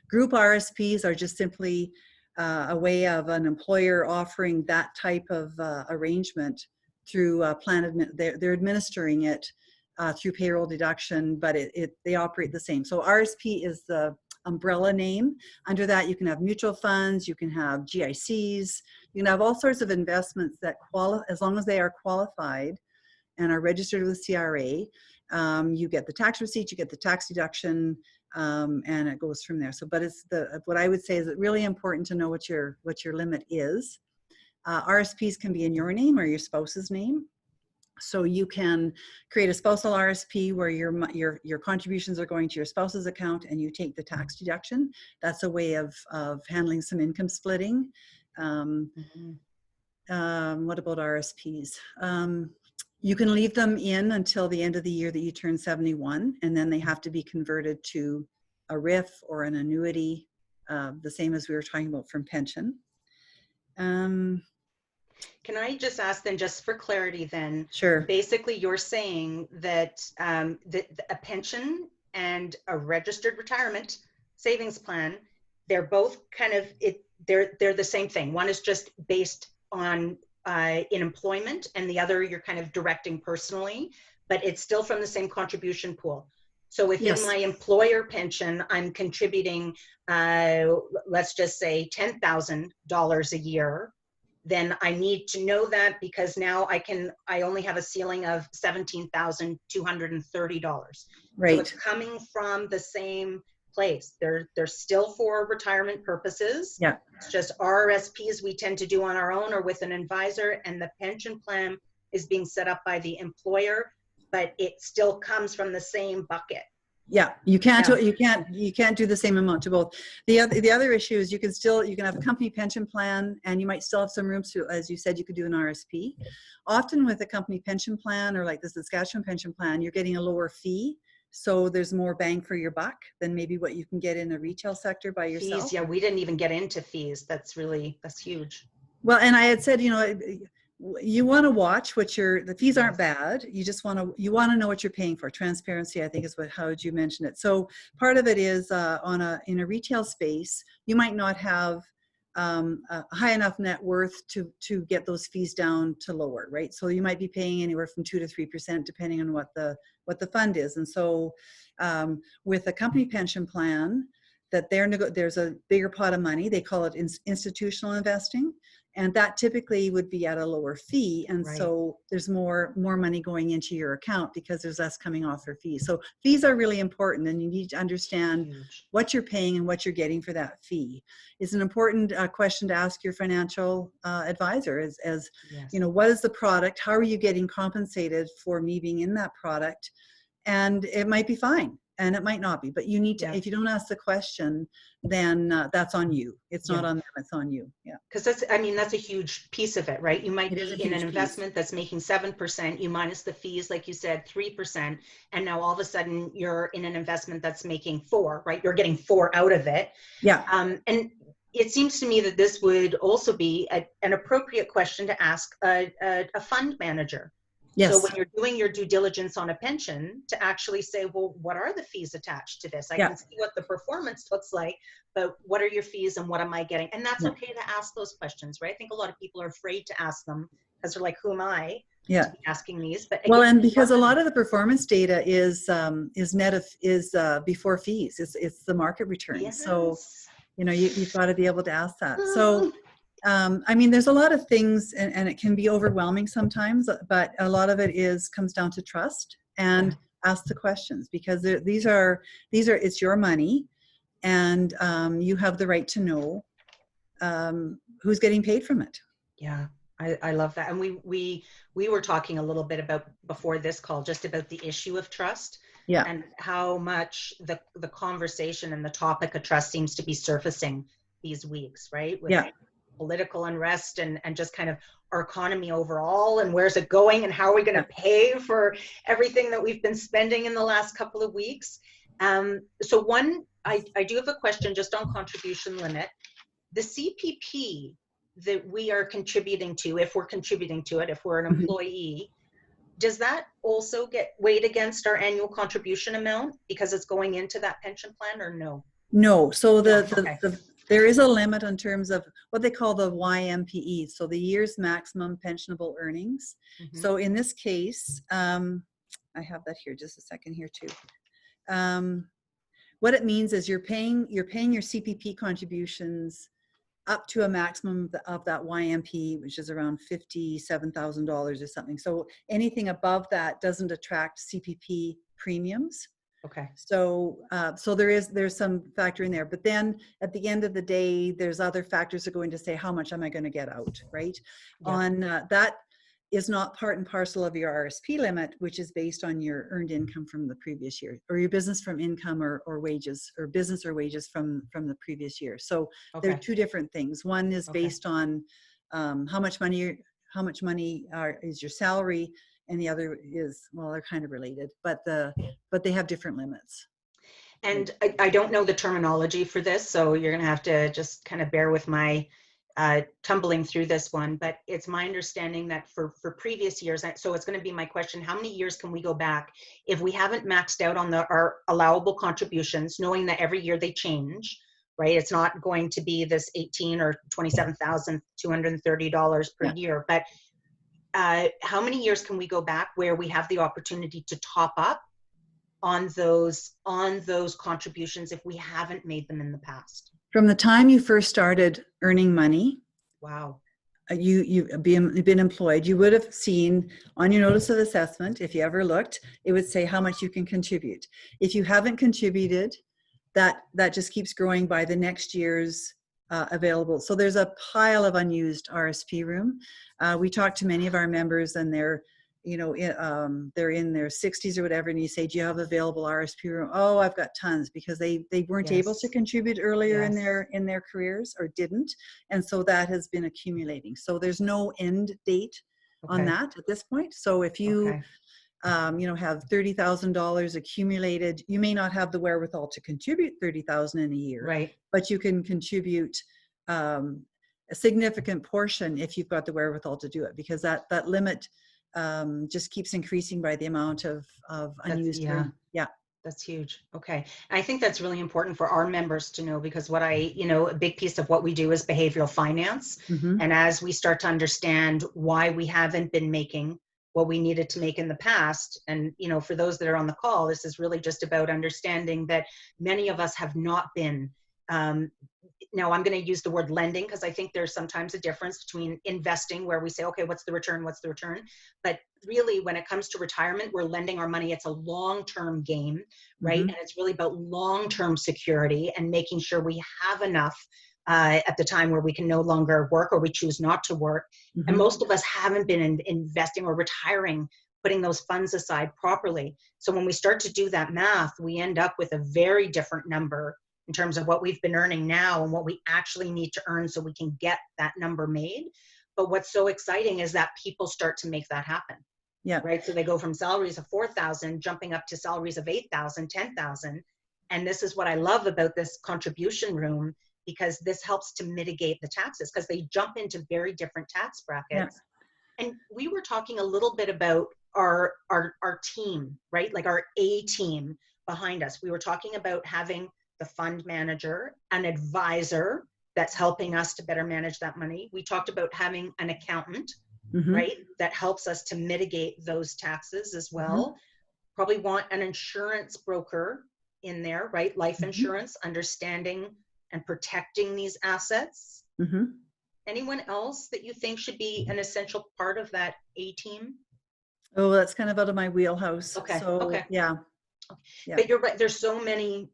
Group RSPs are just simply a way of an employer offering that type of arrangement through they're administering it through payroll deduction, but they operate the same. So RSP is the umbrella name. Under that, you can have mutual funds, you can have GICs, you can have all sorts of investments that as long as they are qualified and are registered with CRA, you get the tax receipt, you get the tax deduction, and it goes from there. So, but what I would say is it's really important to know what your limit is. RSPs can be in your name or your spouse's name. So you can create a spousal RSP where your contributions are going to your spouse's account and you take the tax deduction. That's a way of handling some income splitting. What about RSPs? You can leave them in until the end of the year that you turn 71, and then they have to be converted to a RIF or an annuity, the same as we were talking about from pension. Can I just ask then, just for clarity then, Sure. basically you're saying that, that a pension and a registered retirement savings plan, they're both kind of, they're the same thing. One is just based on in employment, and the other you're kind of directing personally, but it's still from the same contribution pool. So if Yes. in my employer pension, I'm contributing, let's just say $10,000 a year, then I need to know that, because now I only have a ceiling of $17,230. Right. So it's coming from the same place. They're still for retirement purposes. Yeah. It's just RRSPs we tend to do on our own or with an advisor, and the pension plan is being set up by the employer, but it still comes from the same bucket. Yeah, you can't do the same amount to both. The other issue is you can have a company pension plan, and you might still have some room to, as you said, you could do an RSP. Often with a company pension plan, or like the Saskatchewan pension plan, you're getting a lower fee, so there's more bang for your buck than maybe what you can get in the retail sector by yourself. Fees, yeah, we didn't even get into fees. That's huge. Well, and I had said, you want to watch the fees aren't bad. You just want to know what you're paying for. Transparency, I think, is how would you mention it. So part of it is in a retail space, you might not have high enough net worth to get those fees down to lower, right? So you might be paying anywhere from 2 to 3% depending on what the fund is. And so with a company pension plan, that there's a bigger pot of money. They call it institutional investing, and that typically would be at a lower fee. And Right. so there's more money going into your account because there's less coming off for fees. So fees are really important, and you need to understand Huge. what you're paying and what you're getting for that fee. It's an important question to ask your financial advisor as Yes. you know, what is the product? How are you getting compensated for me being in that product? And it might be fine, and it might not be, but you need to, Yeah. if you don't ask the question, then that's on you. It's not on them, it's on you. Yeah. Because that's a huge piece of it, right? You might It is a be in an huge investment that's making 7%, you minus the fees, like you said, 3%, and now all of a sudden you're in an investment that's making 4, right? You're getting 4 out of it. Yeah. And it seems to me that this would also be an appropriate question to ask a fund manager. Yes. So when you're doing your due diligence on a pension, to actually say, well, what are the fees attached to this? I can see what the performance looks like, but what are your fees and what am I getting? And that's okay to ask those questions, right? I think a lot of people are afraid to ask them because they're like, who am I to be asking these? But again, well, and because a lot of the performance data is net of before fees. It's the market return. Yes. So you know, you've got to be able to ask that. So I mean, there's a lot of things, and it can be overwhelming sometimes, but a lot of it comes down to trust and ask the questions, because these are it's your money, and you have the right to know who's getting paid from it. Yeah, I love that. And we were talking a little bit about before this call, just about the issue of trust. Yeah. And how much the conversation and the topic of trust seems to be surfacing these weeks, right? With political unrest and just kind of our economy overall, and where's it going, and how are we going to pay for everything that we've been spending in the last couple of weeks. So I do have a question just on contribution limit. The CPP that we are contributing to, if we're contributing to it, if we're an employee, does that also get weighed against our annual contribution amount because it's going into that pension plan, or no? No. So there is a limit in terms of what they call the YMPE, so the year's maximum pensionable earnings. So in this case, I have that here, just a second here too. What it means is you're paying your CPP contributions up to a maximum of that YMP, which is around $57,000 or something. So anything above that doesn't attract CPP premiums. Okay. So there's some factor in there, but then at the end of the day, there's other factors that go into say, how much am I going to get out, right? Yeah. On that is not part and parcel of your RSP limit, which is based on your earned income from the previous year, or your business from income or wages, or business or wages from the previous year. So they're two different things. One is based on how much money is your salary, and the other is, well, they're kind of related, but they have different limits. And I don't know the terminology for this, so you're going to have to just kind of bear with my tumbling through this one, but it's my understanding that for previous years, so it's going to be my question, how many years can we go back if we haven't maxed out on our allowable contributions, knowing that every year they change, right? It's not going to be this $18,000 or $27,230 per year, but how many years can we go back where we have the opportunity to top up on those contributions if we haven't made them in the past? From the time you first started earning money, wow, you've been employed, you would have seen on your notice of assessment, if you ever looked, it would say how much you can contribute. If you haven't contributed, that just keeps growing by the next year's available. So there's a pile of unused RSP room. We talked to many of our members, and they're they're in their 60s or whatever, and you say, do you have available RSP room? Oh, I've got tons, because they weren't able to contribute earlier in their careers, or didn't, and so that has been accumulating. So there's no end date on that at this point. So if you have $30,000 accumulated, you may not have the wherewithal to contribute $30,000 in a year, right? But you can contribute a significant portion if you've got the wherewithal to do it, because that limit just keeps increasing by the amount of unused room. Yeah. That's huge. Okay. And I think that's really important for our members to know, because a big piece of what we do is behavioral finance. Mm-hmm. And as we start to understand why we haven't been making what we needed to make in the past, and, for those that are on the call, this is really just about understanding that many of us have not been, now I'm going to use the word lending, because I think there's sometimes a difference between investing, where we say, okay, what's the return? What's the return? But really, when it comes to retirement, we're lending our money. It's a long-term game, right? Mm-hmm. And it's really about long-term security and making sure we have enough at the time where we can no longer work, or we choose not to work. And Mm-hmm. most of us haven't been investing or retiring, putting those funds aside properly. So when we start to do that math, we end up with a very different number in terms of what we've been earning now and what we actually need to earn so we can get that number made. But what's so exciting is that people start to make that happen. Yeah. Right? So they go from salaries of 4,000, jumping up to salaries of 8,000, 10,000. And this is what I love about this contribution room, because this helps to mitigate the taxes, because they jump into very different tax Yeah. brackets. And we were talking a little bit about our team, right? Like our A team behind us. We were talking about having the fund manager, an advisor that's helping us to better manage that money. We talked about having an accountant, Mm-hmm. right, that helps us to mitigate those taxes as well. Mm-hmm. Probably want an insurance broker in there, right? Life Mm-hmm. insurance, understanding and protecting these assets. Mm-hmm. Anyone else that you think should be an essential part of that A team? Oh, that's kind of out of my wheelhouse. Okay. So yeah. Yeah. But you're right. There's so many,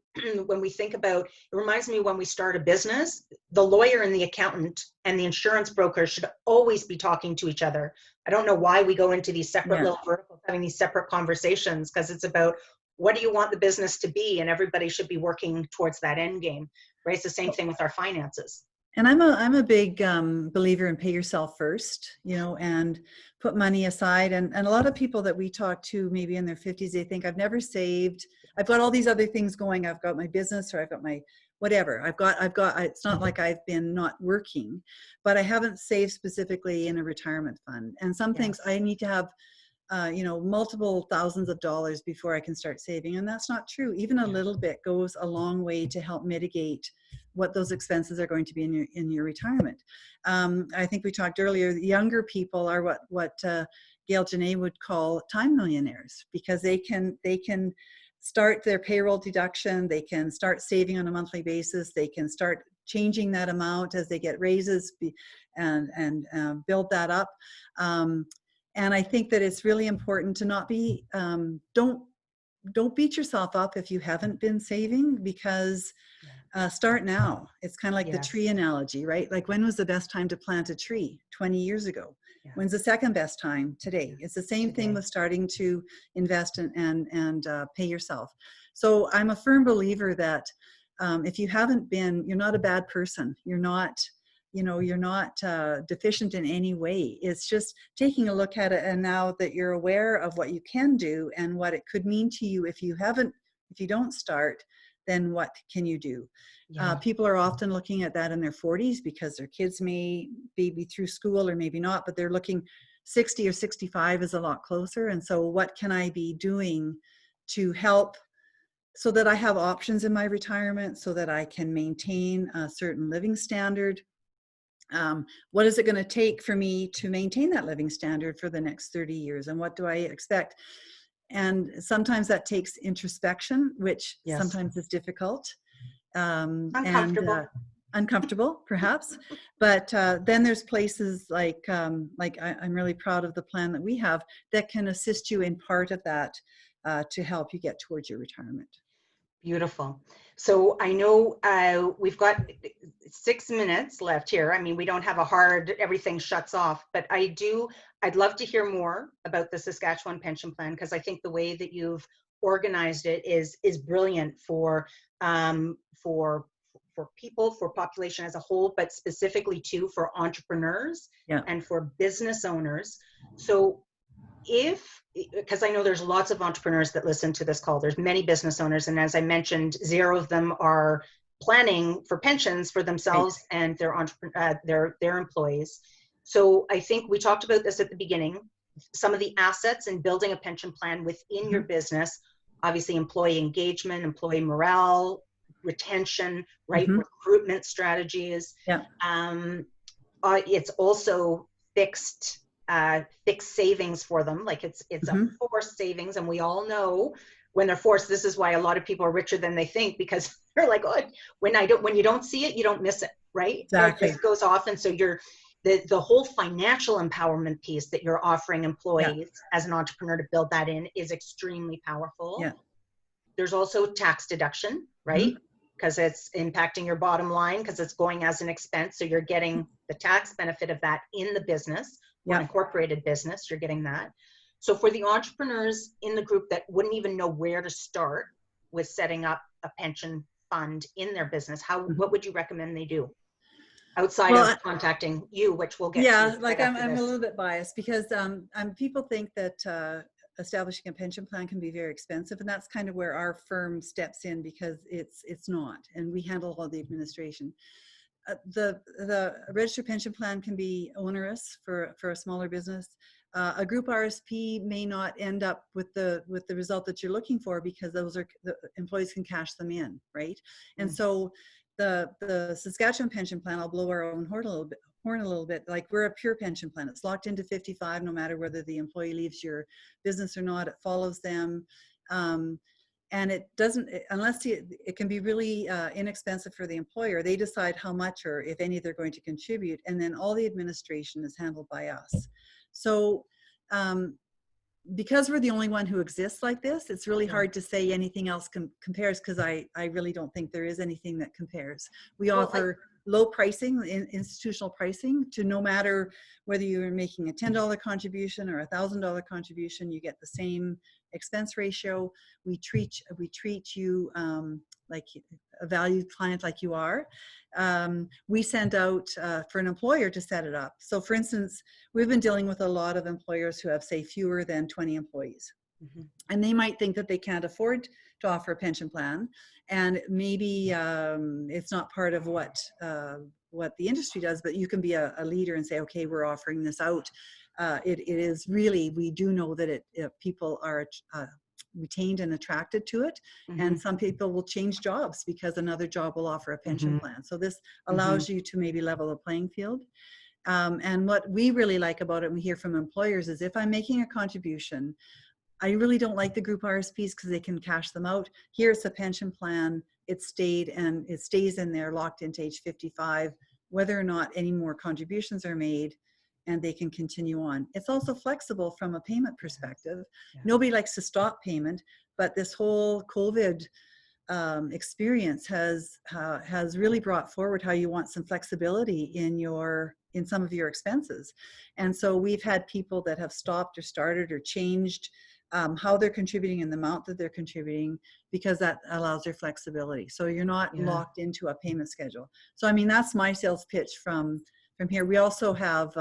when we think about, it reminds me when we start a business, the lawyer and the accountant and the insurance broker should always be talking to each other. I don't know why we go into these separate Yeah. little verticals, having these separate conversations, because it's about what do you want the business to be? And everybody should be working towards that end game, right? It's the same thing with our finances. And I'm a big believer in pay yourself first, and put money aside. And a lot of people that we talk to, maybe in their 50s, they think, I've never saved. I've got all these other things going. I've got my business, or I've got my whatever. It's not like I've been not working, but I haven't saved specifically in a retirement fund. And some things I need to have multiple thousands of dollars before I can start saving. And that's not true. Even a little bit goes a long way to help mitigate what those expenses are going to be in your retirement. I think we talked earlier, the younger people are what Gail Janae would call time millionaires, because they can start their payroll deduction, they can start saving on a monthly basis, they can start changing that amount as they get raises and build that up. And I think that it's really important to not be, don't beat yourself up if you haven't been saving, because start now. It's kind of like the tree analogy, right? Like, when was the best time to plant a tree? 20 years ago. Yeah. When's the second best time? Today. It's the same thing with starting to invest and pay yourself. So I'm a firm believer that if you haven't been, you're not a bad person. You're not deficient in any way. It's just taking a look at it, and now that you're aware of what you can do and what it could mean to you if you don't start, then what can you do? People are often looking at that in their 40s, because their kids may be through school or maybe not, but they're looking 60 or 65 is a lot closer. And so what can I be doing to help so that I have options in my retirement, so that I can maintain a certain living standard? What is it going to take for me to maintain that living standard for the next 30 years? And what do I expect? And sometimes that takes introspection, which sometimes is difficult. Uncomfortable. And uncomfortable, perhaps. But then there's places like I'm really proud of the plan that we have that can assist you in part of that to help you get towards your retirement. Beautiful. So I know we've got 6 minutes left here. I mean, we don't have a hard, everything shuts off, but I'd love to hear more about the Saskatchewan pension plan, because I think the way that you've organized it is brilliant for people, for population as a whole, but specifically too for entrepreneurs and for business owners. So because I know there's lots of entrepreneurs that listen to this call, there's many business owners, and as I mentioned, 0 of them are planning for pensions for themselves and their employees. So I think we talked about this at the beginning, some of the assets and building a pension plan within your business. obviously employee engagement, employee morale, retention, right? Mm-hmm. Recruitment strategies. Yeah. It's also fixed savings for them. Like it's a Mm-hmm. forced savings, and we all know when they're forced. This is why a lot of people are richer than they think, because they're like, oh, when you don't see it, you don't miss it, right? Exactly. It just goes off, and so the whole financial empowerment piece that you're offering employees as an entrepreneur to build that in is extremely powerful. Yeah. There's also tax deduction, right? Mm-hmm. Because it's impacting your bottom line, because it's going as an expense. So you're getting the tax benefit of that in the business, or an incorporated business, you're getting that. So for the entrepreneurs in the group that wouldn't even know where to start with setting up a pension fund in their business, what would you recommend they do? Outside of contacting you, which we'll get to. Like I'm a little bit biased because people think that establishing a pension plan can be very expensive, and that's kind of where our firm steps in, because it's not, and we handle all the administration. The registered pension plan can be onerous for a smaller business. A group RSP may not end up with the result that you're looking for, because the employees can cash them in, right? And so the Saskatchewan pension plan, I'll blow our own horn a little bit, like we're a pure pension plan. It's locked into 55, no matter whether the employee leaves your business or not. It follows them. And it doesn't, unless it can be really inexpensive for the employer. They decide how much, or if any, they're going to contribute, and then all the administration is handled by us. So because we're the only one who exists like this, it's really hard to say anything else compares, because I really don't think there is anything that compares. We offer low pricing, institutional pricing, to no matter whether you're making a $10 contribution or a $1,000 contribution, you get the same expense ratio. We treat you like a valued client, like you are. We send out for an employer to set it up. So for instance, we've been dealing with a lot of employers who have, say, fewer than 20 employees. Mm-hmm. And they might think that they can't afford to offer a pension plan, and maybe it's not part of what the industry does, but you can be a leader and say, okay, we're offering this out. It is really, we do know that people are retained and attracted to it. Mm-hmm. And some people will change jobs because another job will offer a pension plan. So this allows you to maybe level the playing field. And what we really like about it, and we hear from employers, is if I'm making a contribution, I really don't like the group RSPs because they can cash them out. Here's a pension plan. It stays in there, locked into age 55, whether or not any more contributions are made, and they can continue on. It's also flexible from a payment perspective. Yeah. Nobody likes to stop payment, but this whole COVID experience has really brought forward how you want some flexibility in some of your expenses. And so we've had people that have stopped or started or changed how they're contributing and the amount that they're contributing, because that allows their flexibility. So you're not locked into a payment schedule. So I mean, that's my sales pitch from here. We also have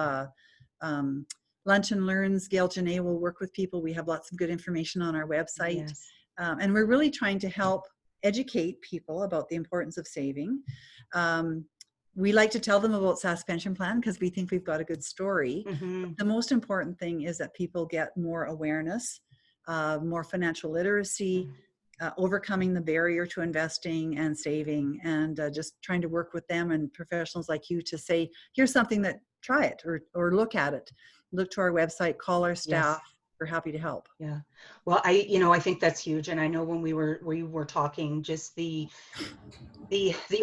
Lunch and Learns. Gail Janae will work with people. We have lots of good information on our website. Yes. And we're really trying to help educate people about the importance of saving. We like to tell them about SAS Pension Plan because we think we've got a good story. Mm-hmm. The most important thing is that people get more awareness, more financial literacy, overcoming the barrier to investing and saving, and just trying to work with them and professionals like you to say, here's something that, try it, or look at it. Look to our website, call our staff. Yes. We're happy to help. Yeah. Well, I think that's huge. And I know when we were talking, just the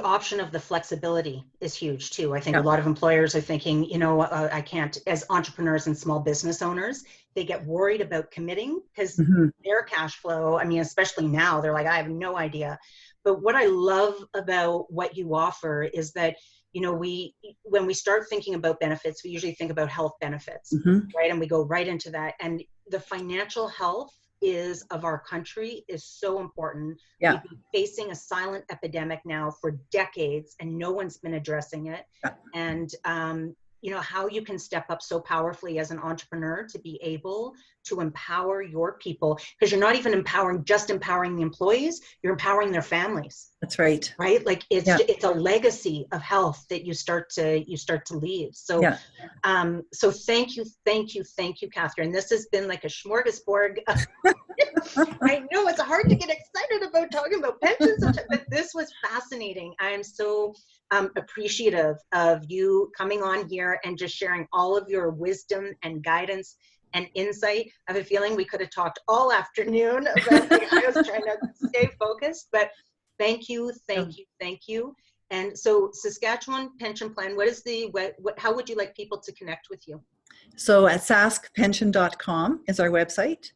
option of the flexibility is huge too. I think a lot of employers are thinking, I can't, as entrepreneurs and small business owners, they get worried about committing because their cash flow, I mean, especially now, they're like, I have no idea. But what I love about what you offer is that, when we start thinking about benefits, we usually think about health benefits, right? And we go right into that. And the financial health of our country is so important. Yeah. We've been facing a silent epidemic now for decades, and no one's been addressing it. Yeah. And you know, how you can step up so powerfully as an entrepreneur to be able to empower your people, because you're not even just empowering the employees, you're empowering their families. That's right. Right? Like Yeah. it's a legacy of health that you start to leave. So Yeah. so thank you, Katherine. This has been like a smorgasbord. I know it's hard to get excited about talking about pensions, but this was fascinating. I'm so appreciative of you coming on here and just sharing all of your wisdom and guidance and insight. I have a feeling we could have talked all afternoon about I was trying to stay focused, but thank you. And so Saskatchewan Pension Plan, how would you like people to connect with you? So at saskpension.com is our website.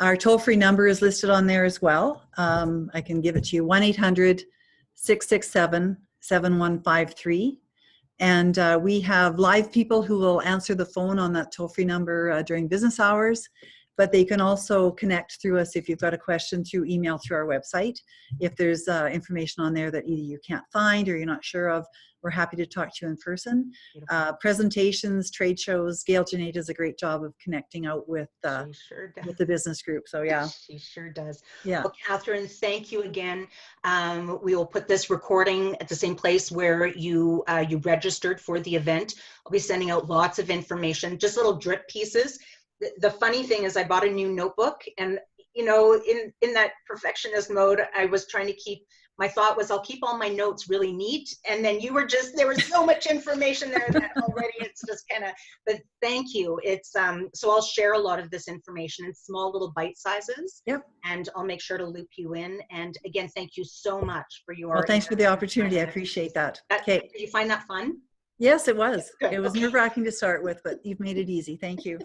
Our toll-free number is listed on there as well. I can give it to you, 1-800-667-7153. And we have live people who will answer the phone on that toll-free number during business hours. But they can also connect through us if you've got a question through email through our website. If there's information on there that either you can't find or you're not sure of, we're happy to talk to you in person. Presentations, trade shows. Gail Janae does a great job of connecting out with with the business group. So yeah. She sure does. Yeah. Well, Katherine, thank you again. We will put this recording at the same place where you registered for the event. I'll be sending out lots of information, just little drip pieces. The funny thing is I bought a new notebook, and you know, in that perfectionist mode, I was trying to my thought was I'll keep all my notes really neat. And then there was so much information there that already it's just kind of, but thank you. It's, so I'll share a lot of this information in small little bite sizes. Yep. And I'll make sure to loop you in. And again, thank you so much for your. Well, thanks for the opportunity. I appreciate that. Okay. Did you find that fun? Yes, it was. Good. It was nerve-wracking to start with, but you've made it easy. Thank you.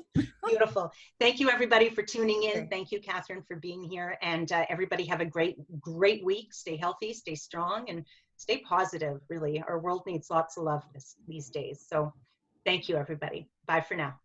Beautiful. Thank you, everybody, for tuning in. Okay. Thank you, Katherine, for being here. And everybody have a great week. Stay healthy, stay strong, and stay positive, really. Our world needs lots of love these days. So thank you, everybody. Bye for now.